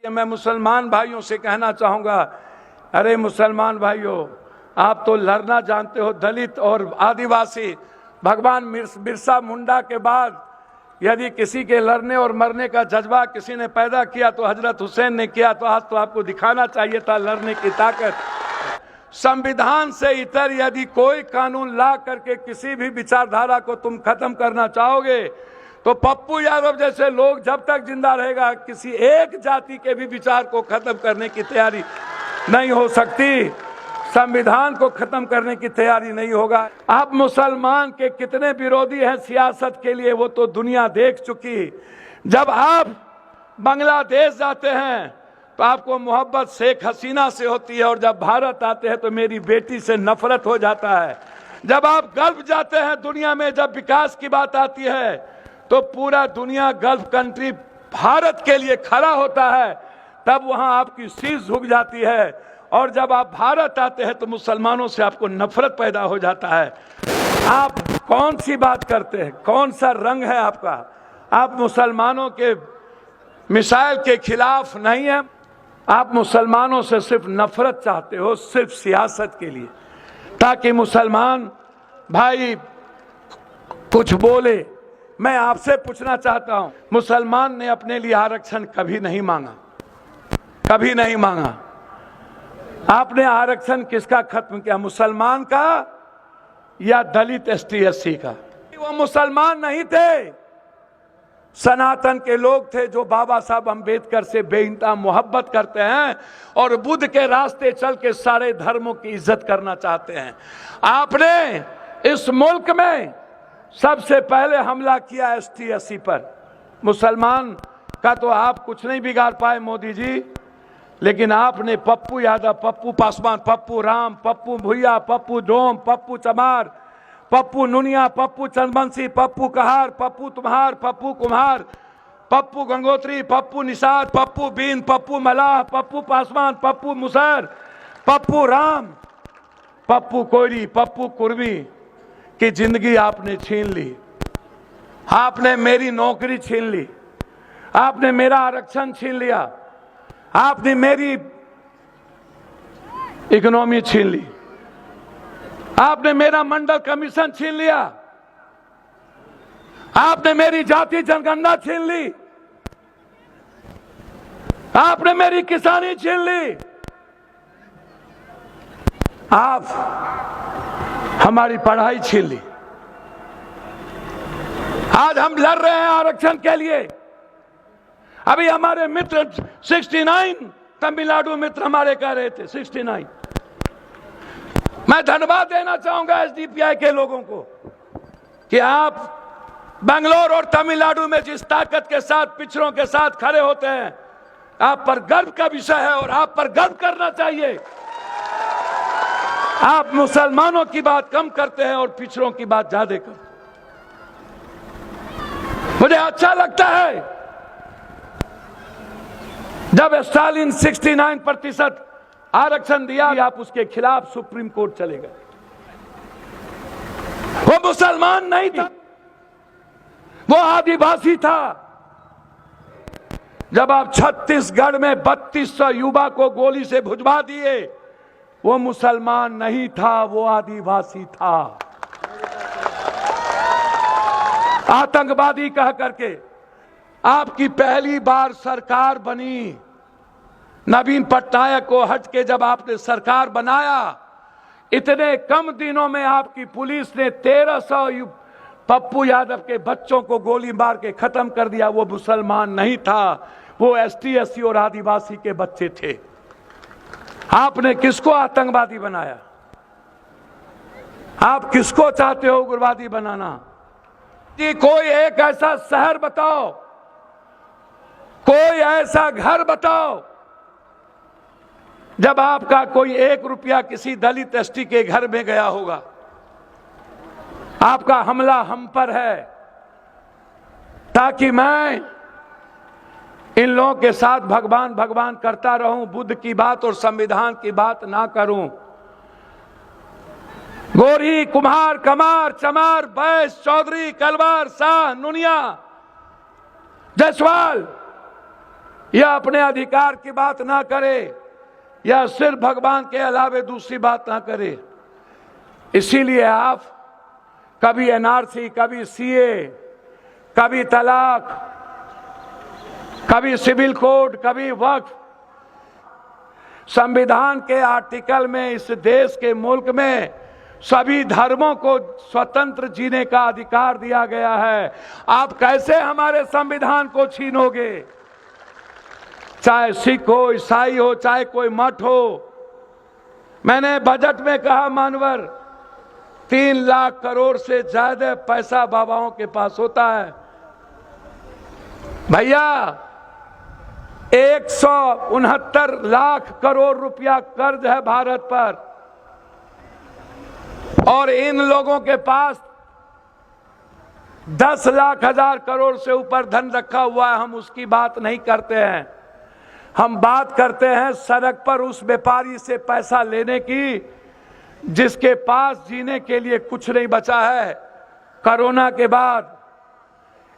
मैं मुसलमान भाइयों से कहना चाहूंगा, अरे मुसलमान भाइयों, आप तो लड़ना जानते हो। दलित और आदिवासी, भगवान बिरसा मुंडा के बाद यदि किसी के लड़ने और मरने का जज्बा किसी ने पैदा किया तो हजरत हुसैन ने किया। तो आज तो आपको दिखाना चाहिए था लड़ने की ताकत। संविधान से इतर यदि कोई कानून ला करके किसी भी विचारधारा को तुम खत्म करना चाहोगे तो पप्पू यादव जैसे लोग जब तक जिंदा रहेगा किसी एक जाति के भी विचार को खत्म करने की तैयारी नहीं हो सकती। संविधान को खत्म करने की तैयारी नहीं होगा। आप मुसलमान के कितने विरोधी हैं सियासत के लिए वो तो दुनिया देख चुकी। जब आप बांग्लादेश जाते हैं तो आपको मोहब्बत शेख हसीना से होती है और जब भारत आते हैं तो मेरी बेटी से नफरत हो जाता है। जब आप गल्फ जाते हैं दुनिया में, जब विकास की बात आती है तो पूरा दुनिया गल्फ कंट्री भारत के लिए खड़ा होता है, तब वहां आपकी शीश झुक जाती है। और जब आप भारत आते हैं तो मुसलमानों से आपको नफरत पैदा हो जाता है। आप कौन सी बात करते हैं? कौन सा रंग है आपका? आप मुसलमानों के मिसाइल के खिलाफ नहीं है। आप मुसलमानों से सिर्फ नफरत चाहते हो, सिर्फ सियासत के लिए, ताकि मुसलमान भाई कुछ बोले। मैं आपसे पूछना चाहता हूं, मुसलमान ने अपने लिए आरक्षण कभी नहीं मांगा, कभी नहीं मांगा। आपने आरक्षण किसका खत्म किया? मुसलमान का या दलित एसटी एससी का? वो मुसलमान नहीं थे, सनातन के लोग थे जो बाबा साहब अंबेडकर से बेइंतहा मोहब्बत करते हैं और बुद्ध के रास्ते चल के सारे धर्मों की इज्जत करना चाहते हैं। आपने इस मुल्क में सबसे पहले हमला किया एसटी एससी पर। मुसलमान का तो आप कुछ नहीं बिगाड़ पाए मोदी जी, लेकिन आपने पप्पू यादव, पप्पू पासवान, पप्पू राम, पप्पू भुइया, पप्पू डोम, पप्पू चमार, पप्पू नुनिया, पप्पू चंदबंसी, पप्पू कहार, पप्पू तुम्हार, पप्पू कुम्हार, पप्पू गंगोत्री, पप्पू निषाद, पप्पू बीन, पप्पू मलाह, पप्पू पासवान, पप्पू मुसहर, पप्पू राम, पप्पू कोयरी, पप्पू कुर्मी की जिंदगी आपने छीन ली। आपने मेरी नौकरी छीन ली, आपने मेरा आरक्षण छीन लिया, आपने मेरी इकोनॉमी छीन ली, आपने मेरा मंडल कमीशन छीन लिया, आपने मेरी जाति जनगणना छीन ली, आपने मेरी किसानी छीन ली, आप हमारी पढ़ाई छीन ली। आज हम लड़ रहे हैं आरक्षण के लिए। अभी हमारे मित्र 69 तमिलनाडु मित्र हमारे कह रहे थे 69। मैं धन्यवाद देना चाहूंगा एसडीपीआई के लोगों को कि आप बेंगलोर और तमिलनाडु में जिस ताकत के साथ पिछड़ों के साथ खड़े होते हैं, आप पर गर्व का विषय है और आप पर गर्व करना चाहिए। आप मुसलमानों की बात कम करते हैं और पिछड़ों की बात ज्यादा करते हैं। मुझे अच्छा लगता है जब स्टालिन 69% आरक्षण दिया, आप उसके खिलाफ सुप्रीम कोर्ट चले गए। वो मुसलमान नहीं था, वो आदिवासी था। जब आप छत्तीसगढ़ में 3200 युवा को गोली से भुजवा दिए, वो मुसलमान नहीं था, वो आदिवासी था। आतंकवादी कह करके आपकी पहली बार सरकार बनी। नवीन पटनायक को हट के जब आपने सरकार बनाया, इतने कम दिनों में आपकी पुलिस ने 1300 पप्पू यादव के बच्चों को गोली मार के खत्म कर दिया। वो मुसलमान नहीं था, वो एसटी एससी और आदिवासी के बच्चे थे। आपने किसको आतंकवादी बनाया? आप किसको चाहते हो उग्रवादी बनाना? कि कोई एक ऐसा शहर बताओ, कोई ऐसा घर बताओ जब आपका कोई 1 रुपया किसी दलित एसटी के घर में गया होगा। आपका हमला हम पर है ताकि मैं इन लोगों के साथ भगवान भगवान करता रहूं, बुद्ध की बात और संविधान की बात ना करूं। गोरी, कुम्हार, कमार, चमार, बैस, चौधरी, कलवार, शाह, नुनिया, जायसवाल, या अपने अधिकार की बात ना करे, या सिर्फ भगवान के अलावे दूसरी बात ना करे। इसीलिए आप कभी एनआरसी, कभी सीए, कभी तलाक, कभी सिविल कोड, कभी वक्फ, संविधान के आर्टिकल में इस देश के मुल्क में सभी धर्मों को स्वतंत्र जीने का अधिकार दिया गया है। आप कैसे हमारे संविधान को छीनोगे? चाहे सिख हो, ईसाई हो, चाहे कोई मठ हो। मैंने बजट में कहा मानवर 3 लाख करोड़ से ज्यादा पैसा बाबाओं के पास होता है। भैया 169 लाख करोड़ रुपया कर्ज है भारत पर, और इन लोगों के पास 10 लाख हजार करोड़ से ऊपर धन रखा हुआ है। हम उसकी बात नहीं करते हैं। हम बात करते हैं सड़क पर उस व्यापारी से पैसा लेने की जिसके पास जीने के लिए कुछ नहीं बचा है कोरोना के बाद।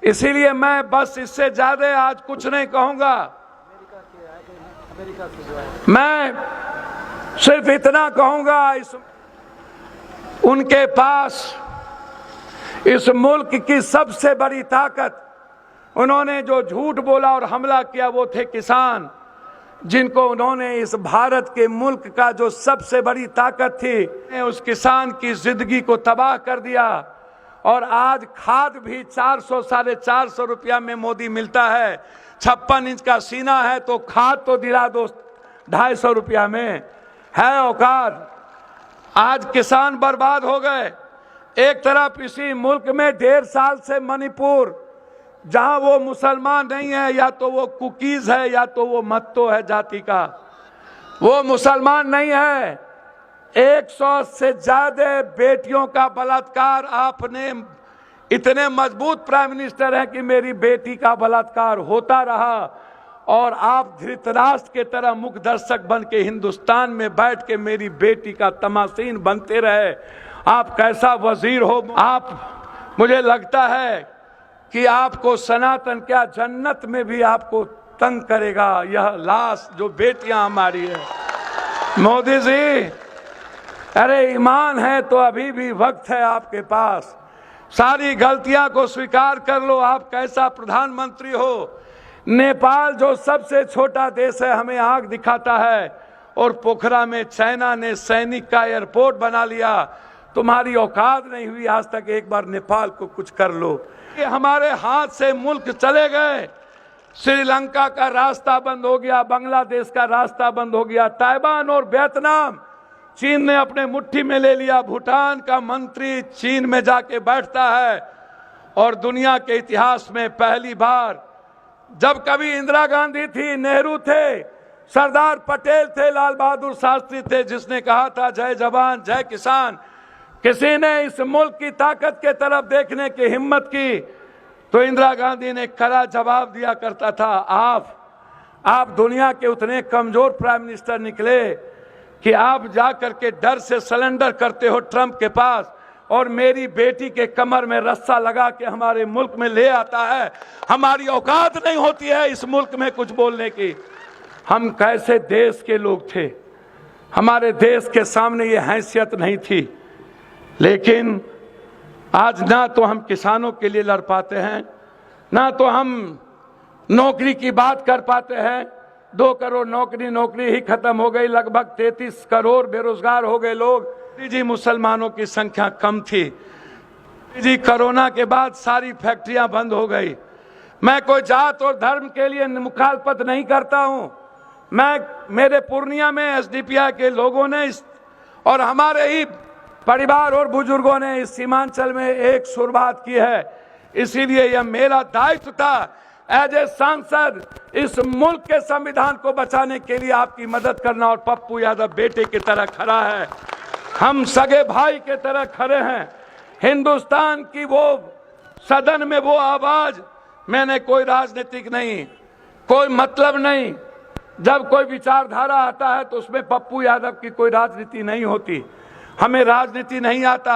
इसीलिए मैं बस इससे ज्यादा आज कुछ नहीं कहूंगा। मैं सिर्फ इतना कहूंगा, उनके पास इस मुल्क की सबसे बड़ी ताकत, उन्होंने जो झूठ बोला और हमला किया वो थे किसान, जिनको उन्होंने इस भारत के मुल्क का जो सबसे बड़ी ताकत थी उस किसान की जिंदगी को तबाह कर दिया। और आज खाद भी 400 साढ़े 400 रुपया में मोदी मिलता है। 56 इंच का सीना है तो खाद तो दिला दो 250 रुपया में, है औकात। आज किसान बर्बाद हो गए। एक तरफ इसी मुल्क में 1.5 साल से मणिपुर, जहां वो मुसलमान नहीं है, या तो वो कुकीज है या तो वो मत्तो है जाति का, वो मुसलमान नहीं है। 100 से ज्यादा बेटियों का बलात्कार, आपने इतने मजबूत प्राइम मिनिस्टर हैं कि मेरी बेटी का बलात्कार होता रहा, और आप धृतराष्ट्र के तरह मुख दर्शक बन के हिंदुस्तान में बैठ के मेरी बेटी का तमाशीन बनते रहे। आप कैसा वजीर हो आप? मुझे लगता है कि आपको सनातन क्या जन्नत में भी आपको तंग करेगा यह लाश जो बेटियां हमारी है। मोदी जी, अरे ईमान है तो अभी भी वक्त है आपके पास। सारी गलतियां को स्वीकार कर लो। आप कैसा प्रधानमंत्री हो? नेपाल जो सबसे छोटा देश है हमें आंख दिखाता है, और पोखरा में चाइना ने सैनिक का एयरपोर्ट बना लिया। तुम्हारी औकात नहीं हुई आज तक एक बार नेपाल को कुछ कर लो। ये हमारे हाथ से मुल्क चले गए। श्रीलंका का रास्ता बंद हो गया, बांग्लादेश का रास्ता बंद हो गया, ताइवान और वियतनाम चीन ने अपने मुट्ठी में ले लिया। भूटान का मंत्री चीन में जाके बैठता है। और दुनिया के इतिहास में पहली बार, जब कभी इंदिरा गांधी थी, नेहरू थे, सरदार पटेल थे, लाल बहादुर शास्त्री थे, जिसने कहा था जय जवान जय किसान, किसी ने इस मुल्क की ताकत के तरफ देखने की हिम्मत की तो इंदिरा गांधी ने कड़ा जवाब दिया करता था। आप दुनिया के उतने कमजोर प्राइम मिनिस्टर निकले कि आप जाकर के डर से सरेंडर करते हो ट्रंप के पास, और मेरी बेटी के कमर में रस्सा लगा के हमारे मुल्क में ले आता है। हमारी औकात नहीं होती है इस मुल्क में कुछ बोलने की। हम कैसे देश के लोग थे, हमारे देश के सामने ये हैसियत नहीं थी। लेकिन आज ना तो हम किसानों के लिए लड़ पाते हैं, ना तो हम नौकरी की बात कर पाते हैं। 2 करोड़ नौकरी ही खत्म हो गई। लगभग 33 करोड़ बेरोजगार हो गए लोग। जी मुसलमानों की संख्या कम थी। जी कोरोना के बाद सारी फैक्ट्रियां बंद हो गई। मैं कोई जात और धर्म के लिए मुखालफत नहीं करता हूं। मेरे पूर्णिया में एसडीपीआई के लोगों ने और हमारे ही परिवार और बुजुर्गों ने इस सीमांचल में एक शुरुआत की है। इसीलिए यह मेरा दायित्व था एज ए सांसद इस मुल्क के संविधान को बचाने के लिए आपकी मदद करना। और पप्पू यादव बेटे की तरह खड़ा है, हम सगे भाई के तरह खड़े हैं। हिंदुस्तान की वो सदन में वो आवाज, मैंने कोई राजनीतिक नहीं, कोई मतलब नहीं। जब कोई विचारधारा आता है तो उसमें पप्पू यादव की कोई राजनीति नहीं होती। हमें राजनीति नहीं आता।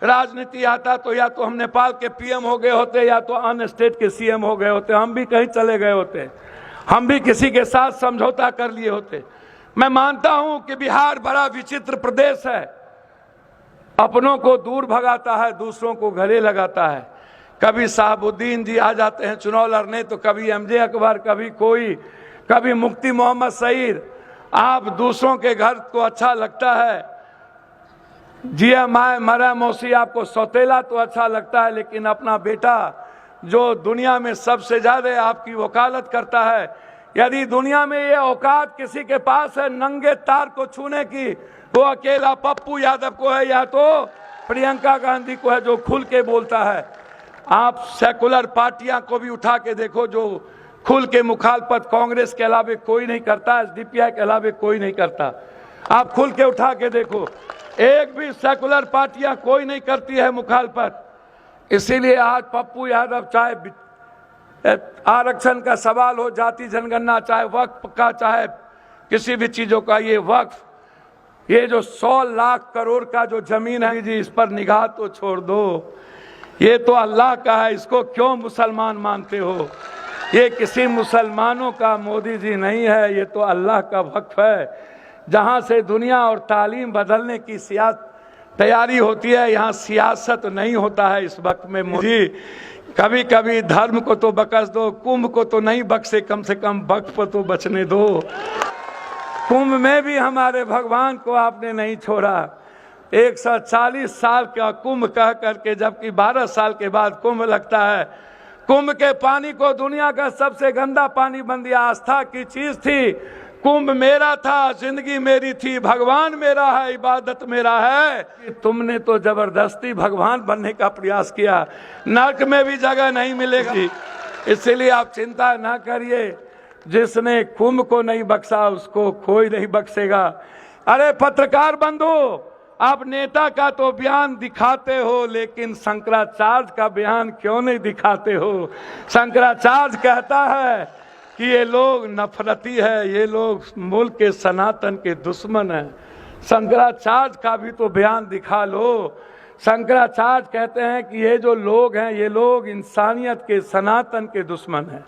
राजनीति आता तो या तो हम नेपाल के पीएम हो गए होते, या तो अन्य स्टेट के सीएम हो गए होते, हम भी कहीं चले गए होते। हम भी किसी के साथ समझौता कर लिए होते। मैं मानता हूं कि बिहार बड़ा विचित्र प्रदेश है, अपनों को दूर भगाता है, दूसरों को गले लगाता है। कभी साहबुद्दीन जी आ जाते हैं चुनाव लड़ने, तो कभी एमजे अकबर, कभी कोई, कभी मुफ्ती मोहम्मद सईद। आप दूसरों के घर को अच्छा लगता है, जिया माए मरा मौसी आपको सौतेला तो अच्छा लगता है, लेकिन अपना बेटा जो दुनिया में सबसे ज्यादा आपकी वकालत करता है, यदि दुनिया में ये औकात किसी के पास है नंगे तार को छूने की, वो अकेला पप्पू यादव को है या तो प्रियंका गांधी को है, जो खुल के बोलता है। आप सेकुलर पार्टियां को भी उठा के देखो, जो खुल के मुखालफत कांग्रेस के अलावे कोई नहीं करता, एसडीपीआई के अलावे कोई नहीं करता। आप खुल के उठा के देखो, एक भी सेकुलर पार्टियां कोई नहीं करती है मुखालफत। इसीलिए आज पप्पू यादव, चाहे आरक्षण का सवाल हो, जाति जनगणना, चाहे वक्फ का, चाहे किसी भी चीजों का, ये वक्फ, ये जो 100 लाख करोड़ का जो जमीन है जी, इस पर निगाह तो छोड़ दो। ये तो अल्लाह का है, इसको क्यों मुसलमान मानते हो? ये किसी मुसलमानों का मोदी जी नहीं है, ये तो अल्लाह का वक्फ है, जहां से दुनिया और तालीम बदलने की तैयारी होती है। यहाँ सियासत नहीं होता है इस वक्त में। मोदी कभी कभी धर्म को तो बकस दो, कुंभ को तो नहीं बख्शे, कम से कम वक्फ को तो बचने दो। कुंभ में भी हमारे भगवान को आपने नहीं छोड़ा। 140 साल का कुंभ कह करके, जबकि 12 साल के बाद कुंभ लगता है। कुंभ के पानी को दुनिया का सबसे गंदा पानी बन दिया। आस्था की चीज थी, कुंभ मेरा था, जिंदगी मेरी थी, भगवान मेरा है, इबादत मेरा है। तुमने तो जबरदस्ती भगवान बनने का प्रयास किया, नरक में भी जगह नहीं मिलेगी। इसलिए आप चिंता ना करिए, जिसने कुंभ को नहीं बख्शा उसको कोई नहीं बख्शेगा। अरे पत्रकार बंधु, आप नेता का तो बयान दिखाते हो, लेकिन शंकराचार्य का बयान क्यों नहीं दिखाते हो? शंकराचार्य कहता है कि ये लोग नफरती है, ये लोग मुल्क के सनातन के दुश्मन हैं। शंकराचार्य का भी तो बयान दिखा लो। शंकराचार्य कहते हैं कि ये जो लोग हैं, ये लोग इंसानियत के, सनातन के दुश्मन हैं,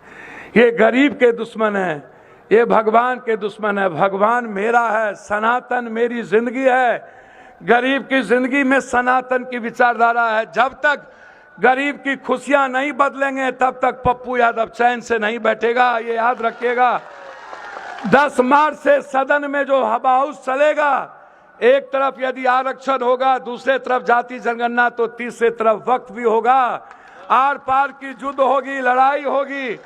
ये गरीब के दुश्मन हैं, ये भगवान के दुश्मन है। भगवान मेरा है, सनातन मेरी जिंदगी है। गरीब की जिंदगी में सनातन की विचारधारा है। जब तक गरीब की खुशियां नहीं बदलेंगे, तब तक पप्पू यादव चैन से नहीं बैठेगा, ये याद रखिएगा। 10 मार्च से सदन में जो हवा हाउस चलेगा, एक तरफ यदि आरक्षण होगा, दूसरे तरफ जाति जनगणना, तो तीसरे तरफ वक्त भी होगा। आर पार की युद्ध होगी, लड़ाई होगी।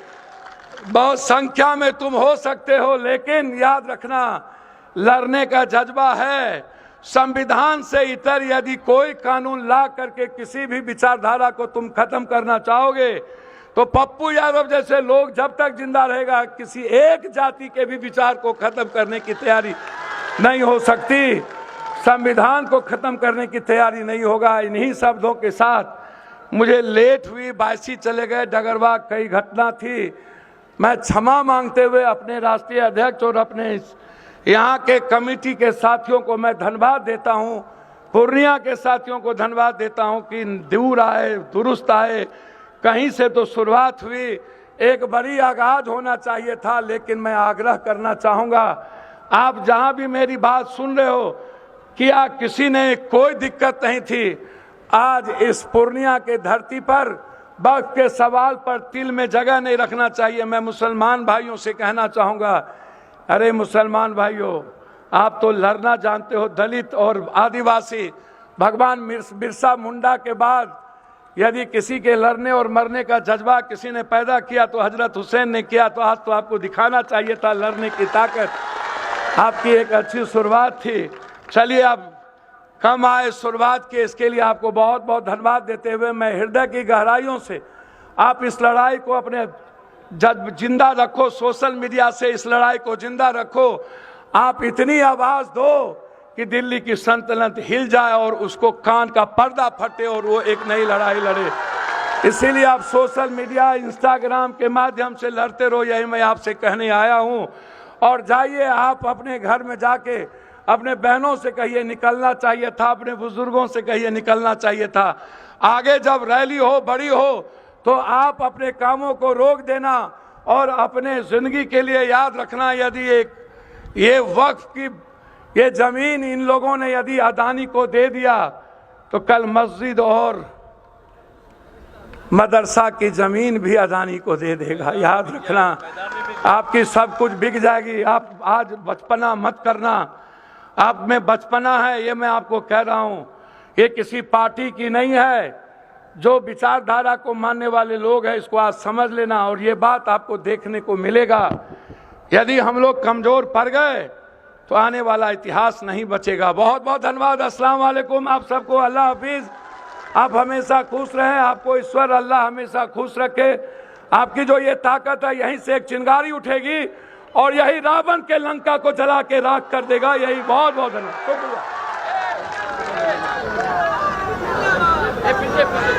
बहुत संख्या में तुम हो सकते हो, लेकिन याद रखना, लड़ने का जज्बा है। संविधान से इतर यदि कोई कानून ला करके किसी भी विचारधारा को तुम खत्म करना चाहोगे, तो पप्पू यादव जैसे लोग जब तक जिंदा रहेगा, किसी एक जाति के भी विचार को खत्म करने की तैयारी नहीं हो सकती। संविधान को खत्म करने की तैयारी नहीं होगा। इन्हीं शब्दों के साथ मुझे लेट हुई, 22 चले गए, डगरवा कई घटना थी। मैं क्षमा मांगते हुए अपने राष्ट्रीय अध्यक्ष और अपने यहाँ के कमेटी के साथियों को मैं धन्यवाद देता हूँ, पूर्णिया के साथियों को धन्यवाद देता हूँ कि दूर आए, दुरुस्त आए। कहीं से तो शुरुआत हुई, एक बड़ी आगाज होना चाहिए था, लेकिन मैं आग्रह करना चाहूँगा, आप जहाँ भी मेरी बात सुन रहे हो, क्या किसी ने कोई दिक्कत नहीं थी। आज इस पूर्णिया के धरती पर वक्त के सवाल पर तिल में जगह नहीं रखना चाहिए। मैं मुसलमान भाइयों से कहना चाहूँगा, अरे मुसलमान भाइयों, आप तो लड़ना जानते हो, दलित और आदिवासी। भगवान बिरसा मुंडा के बाद यदि किसी के लड़ने और मरने का जज्बा किसी ने पैदा किया तो हजरत हुसैन ने किया। तो आज तो आपको दिखाना चाहिए था लड़ने की ताकत। आपकी एक अच्छी शुरुआत थी। चलिए, अब कम आए शुरुआत की, इसके लिए आपको बहुत बहुत धन्यवाद देते हुए मैं हृदय की गहराइयों से आप इस लड़ाई को अपने जिंदा रखो, सोशल मीडिया से इस लड़ाई को जिंदा रखो। आप इतनी आवाज दो कि दिल्ली की सल्तनत हिल जाए और उसको कान का पर्दा फटे और वो एक नई लड़ाई लड़े। इसीलिए आप सोशल मीडिया, इंस्टाग्राम के माध्यम से लड़ते रहो, यही मैं आपसे कहने आया हूँ। और जाइए, आप अपने घर में जाके अपने बहनों से कहिए निकलना चाहिए था, अपने बुजुर्गों से कहिए निकलना चाहिए था। आगे जब रैली हो, बड़ी हो, तो आप अपने कामों को रोक देना और अपने जिंदगी के लिए याद रखना, यदि ये वक्फ की ये जमीन इन लोगों ने यदि अदानी को दे दिया तो कल मस्जिद और मदरसा की जमीन भी अदानी को दे देगा। याद रखना, आपकी सब कुछ बिक जाएगी। आप आज बचपना मत करना, आप में बचपना है, ये मैं आपको कह रहा हूं। ये किसी पार्टी की नहीं है। जो विचारधारा को मानने वाले लोग हैं इसको आज समझ लेना, और ये बात आपको देखने को मिलेगा। यदि हम लोग कमजोर पड़ गए तो आने वाला इतिहास नहीं बचेगा। बहुत बहुत धन्यवाद। अस्सलाम वालेकुम आप सबको। अल्लाह हाफिज। आप हमेशा खुश रहें, आपको ईश्वर अल्लाह हमेशा खुश रखे। आपकी जो ये ताकत है, यहीं से एक चिंगारी उठेगी और यही रावण के लंका को जला के राख कर देगा। यही बहुत बहुत धन्यवाद।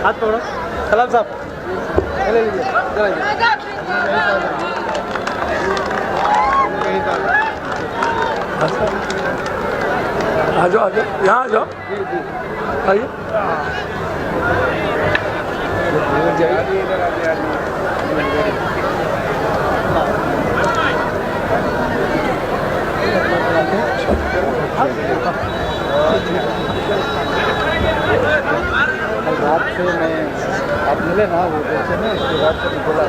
हाथ पकड़ो सलाम साहब, ले लीजिए। आ जाओ, आ जाओ, यहाँ आ जाओ, आइए। रात से मैं आप मिले ना, वो जैसे ना इसके बाद से बोला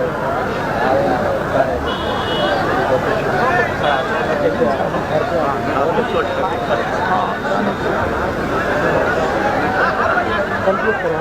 कंप्लीट करो।